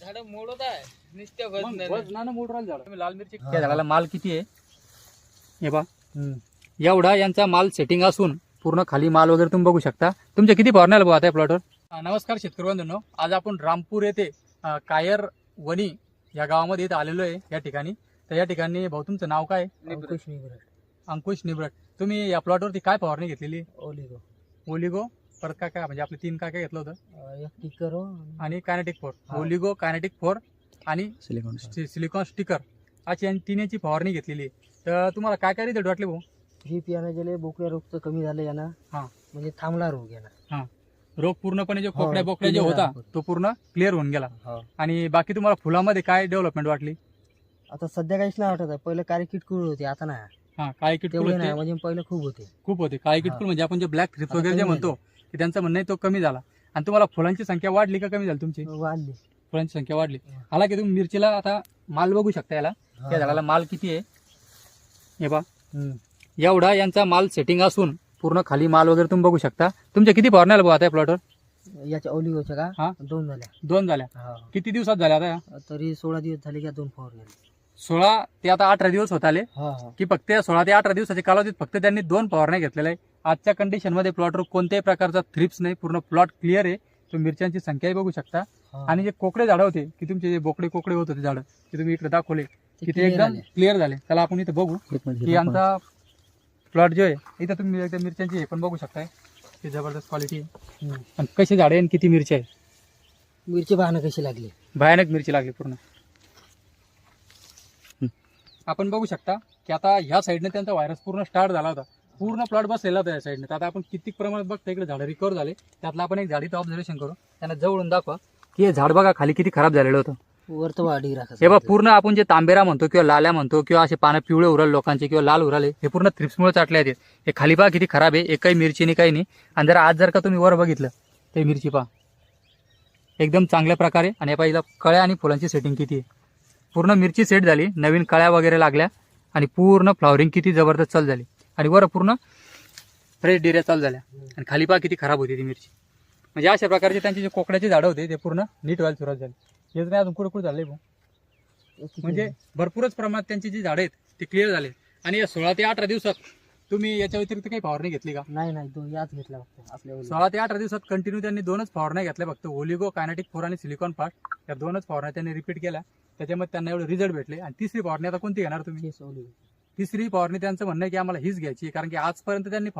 झाड मोडत आहे नुसत्या वजनानं मोड राहिलं झाड. लाल मिरची त्या झाडाला माल किती आहे हे बा एवढा यांचा माल सेटिंग असून पूर्ण खाली माल वगैरे तुम्ही बघू शकता. तुमच्या किती फवारण्या आल्या आता प्लॉटवर? नमस्कार शेतकरी बंधूंनो, आज आपण रामपूर येथे कायर वणी या गावामध्ये इथे आलेलो आहे या ठिकाणी. तर या ठिकाणी भाऊ तुमचं नाव काय? अंकुश निब्रट. तुम्ही या प्लॉटवरती काय फवारणी घेतलेली? ओलिगो परत काय काय म्हणजे आपले 3 काय काय घेतलं होतं? आणि कायनेटिक 4, ओलिगो, कायनेटिक 4 आणि सिलिकॉन स्टिकर अशी 3 याची फवारणी घेतलेली. तर तुम्हाला काय काय रिझल्ट वाटले भाऊ? ड्रीप यानं गेले बोकड्या रोगचं कमी झालं यानं. म्हणजे थांबला रोग यानं. रोग पूर्णपणे जो खोकड्या बोकड्या जे होता तो पूर्ण क्लिअर होऊन गेला. आणि बाकी तुम्हाला फुलामध्ये काय डेव्हलपमेंट वाटली? आता सध्या काहीच नाही वाटत आहे. पहिले काळी किटकुळ होती, आता नाही. काळी किटकुल नाही, म्हणजे पहिले खूप होते. काळी किटकुल म्हणजे आपण जे ब्लॅक थ्रिप्स वगैरे जे म्हणतो की त्यांचं म्हणणं आहे तो कमी झाला. आणि तुम्हाला फुलांची संख्या वाढली का कमी झाली तुमची? वाढली. फुलांची संख्या वाढली. हाला की तुम्ही मिरचीला आता माल बघू शकता. याला त्या झाडाला माल किती आहे हे बा एवढा यांचा माल सेटिंग असून पूर्ण खाली माल वगैरे तुम्ही बघू शकता. तुमच्या किती फवारण्या आल्या आता प्लॉटवर? याच्या ओलिगोच्या का 2 झाल्या. 2 झाल्या. किती दिवसात झाल्या आता? तरी 16 दिवस झाले की 2 फवारण्या. 16 ते आता 18 दिवस होत आले की फक्त 16 ते 18 दिवसाच्या कालावधीत फक्त त्यांनी 2 फवारण्या घेतलेल्या आहे. आजच्या कंडिशन मध्ये प्लॉटवर कोणत्याही प्रकारचा थ्रिप्स नाही, पूर्ण प्लॉट क्लिअर आहे. तुम्ही मिरच्यांची संख्याही बघू शकता. आणि जे कोकडे झाडं होते की तुमचे जे बोकडे कोकडे होत होते झाडं ते तुम्ही इकडे दाखवले की ते एकदम क्लिअर झाले. त्याला आपण इथे बघू की आमचा प्लॉट जो आहे इथं तुम्ही एकदा मिरच्यांची हे पण बघू शकताय की जबरदस्त क्वालिटी आहे. आणि कशी झाडे आणि किती मिरची आहे. मिरची पाहणं कशी लागली, भयानक मिरची लागली पूर्ण. आपण बघू शकता की आता ह्या साईडने त्यांचा व्हायरस पूर्ण स्टार्ट झाला होता. पूर्ण प्लॉट बसलेला होता या साईडने. तर आता आपण किती प्रमाणात बघता इकडे झाडं रिकवर झाले. त्यातलं आपण एक झाडीचं ऑब्झर्वेशन करू. त्यांना जवळून दाखवा की हे झाड बघा खाली किती खराब झालेलं होतं. वरत वाढी राखा. हे बघा पूर्ण आपण जे तांबेरा म्हणतो किंवा लाल्या म्हणतो किंवा असे पानं पिवळे उराले लोकांचे किंवा लाल उराले हे पूर्ण थ्रिप्समुळे चाटले आहेत. हे खाली पहा किती खराब आहे. एकही मिरची नाही काही नाही. आणि जर आज जर का तुम्ही वर बघितलं ते मिरची पहा एकदम चांगल्या प्रकारे. आणि पहिला कळ्या आणि फुलांची सेटिंग किती आहे. पूर्ण मिरची सेट झाली, नवीन कळ्या वगैरे लागल्या आणि पूर्ण फ्लॉवरिंग किती जबरदस्त चालू झाली. आणि वर पूर्ण फ्रेश डिऱ्या चालू झाल्या. आणि खाली पहा किती खराब होती ती मिरची. म्हणजे अशा प्रकारचे त्यांचे जे कोकड्याचे झाडं होते ते पूर्ण नीट व्हायला सुरुवात झाली. हेच नाही अजून कुठे झाले म्हणजे भरपूरच प्रमाणात त्यांची जी झाडं आहेत ते क्लिअर झाले. आणि या 16 ते 18 दिवसात तुम्ही याच्या व्यतिरिक्त काही फवारणी घेतली का? नाही, याच घेतला फक्त आपल्या. 16 ते 18 दिवसात कंटिन्यू त्यांनी 2च फवारण्या घेतल्या फक्त. ओलिगो, कायनेटिक 4 आणि सिलिकॉन फास्ट या 2च फवारण्या त्यांनी रिपीट केल्या. त्याच्यामध्ये त्यांना एवढे रिझल्ट भेटले. आणि तिसरी फवारणी आता कोणती घेणार तुम्ही? तिसरी फवारणी त्यांचं म्हणणं आहे की आम्हाला हीच घ्यायची, कारण की आजपर्यंत त्यांनी